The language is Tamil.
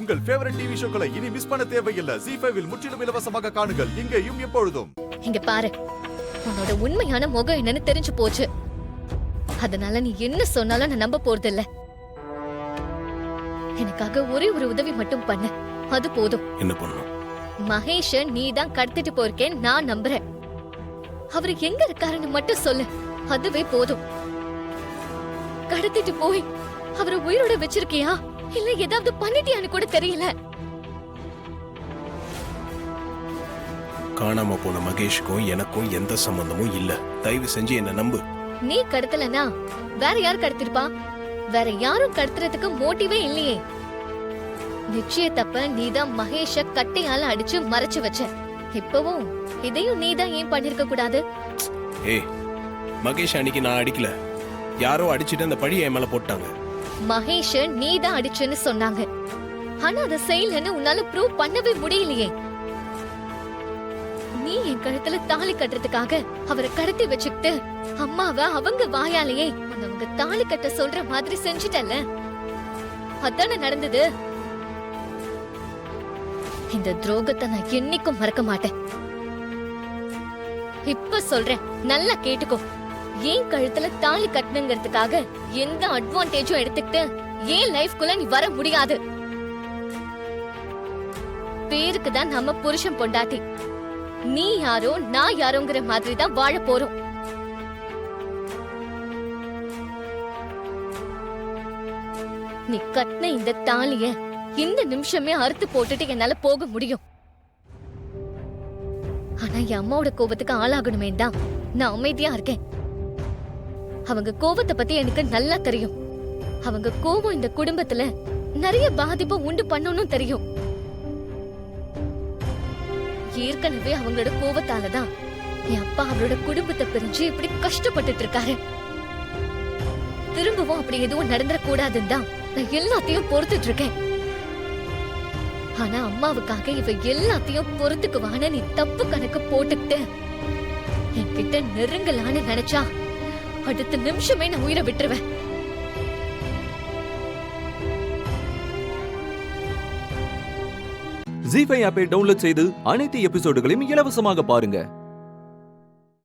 உங்கள் ஃபேவரட் டிவி ஷோக்களை இனி மிஸ் பண்ண தேவையில்லை. ZEE5 இல் முற்றிலும் இலவசமாக காணுங்கள். இங்கேயும் எப்பொழுதும். இங்க பாரு, உன்னோட உண்மையான முகம் என்னன்னு தெரிஞ்சு போச்சு. அதனால நீ என்ன சொன்னாலும் நான் நம்ப போறது இல்ல. எனக்காக ஒரே ஒரு உதவி மட்டும் பண்ண, அது போதும். என்ன பண்ணும்? மகேஷ நீ தான் கடத்திட்டு போயிருக்கேன் நான் நம்புறேன். அவரு எங்க இருக்காருன்னு மட்டும் சொல்லு, அதுவே போதும். கடத்திட்டு போய் அவரை உயிரோட வச்சிருக்கியா இல்ல ஏதாவது பண்ணிட்டியான்னு கூட தெரியல. காணாம போன மகேஷுக்கும் எனக்கும் எந்த சம்பந்தமும் இல்ல. தயவு செஞ்சு என்ன நம்பு. நீ கடத்தலனா வேற யார் கடத்திருப்பா? வேற யாரும் கடத்துறதுக்கு மோட்டிவே இல்லையே. நிச்சயத்தப்ப நீதான் மகேஷ கட்டையால அடிச்சு மறைச்சு வச்ச. இப்பவும் இதையும் நீதான் ஏன் பண்ணிருக்க கூடாது? ஏய், மகேஷ் அன்னைக்கு நான் அடிக்கல, யாரோ அடிச்சிட்டு அந்த பழியை என் மேல போட்டாங்க. மகேஷ நீதான் அடிச்சுன்னு சொன்னாங்க. ஆனா அதை செய்யலன்னு உன்னால ப்ரூவ் பண்ணவே முடியலையே. நீ என் கழுத்துல தாலி கட்டுறதுக்காக அவரை கடத்தி வச்சுக்கிட்டு அம்மாவ அவங்க வாயாலேயே அவங்க தாலி கட்ட சொல்ற மாதிரி செஞ்சுட்டல. அதானே நடந்தது. இந்த துரோகத்தை நான் என்னைக்கும் மறக்க மாட்டேன். இப்ப சொல்றேன், நல்லா கேட்டுக்கோ. ஏன் கழுத்துல தாலி கட்டணுங்கிறதுக்காக எந்த அட்வான்டேஜும் எடுத்துக்கிட்டு ஏன் லைஃப்குள்ள நீ வர முடியாது. பேருக்கு தான் நம்ம புருஷன் பொண்டாட்டி. நீ யாரோ நான் யாரோங்கிற மாதிரி தான் வாழ போறோம். நீ கட்டின இந்த தாலிய இந்த நிமிஷமே அறுத்து போட்டுட்டு என்னால போக முடியும். ஆனா என் அம்மாவோட கோபத்துக்கு ஆளாகணுமே தான் நான் அமைதியா இருக்கேன். அவங்க கோபத்தை பத்தி எனக்கு நல்லா தெரியும். அவங்க கோபம் இந்த குடும்பத்துல நிறைய பாதிப்பை உண்டு பண்ணணும் தெரியும். ஏற்கனவே அவங்களோட கோபத்தாலதான் என் அப்பா அவரோட குடும்பத்தை பிரிஞ்சு இப்படி கஷ்டப்பட்டுட்டு இருக்காரு. திரும்பவும் அப்படி எதுவும் நடந்துட கூடாதுன்னு தான் நான் எல்லாத்தையும் பொறுத்துட்டு இருக்கேன். ஆனா அம்மாவுக்காக இவ எல்லாத்தையும் பொறுத்துக்குவான நீ தப்பு கணக்கு போட்டுக்கிட்டு என்கிட்ட நெருங்கலான்னு நினைச்சா அடுத்த நிமிஷமே நான் உயிரை விட்டுருவேன். ZEE5 ஆப்பை டவுன்லோட் செய்து அனைத்து எபிசோடுகளையும் இலவசமாக பாருங்க.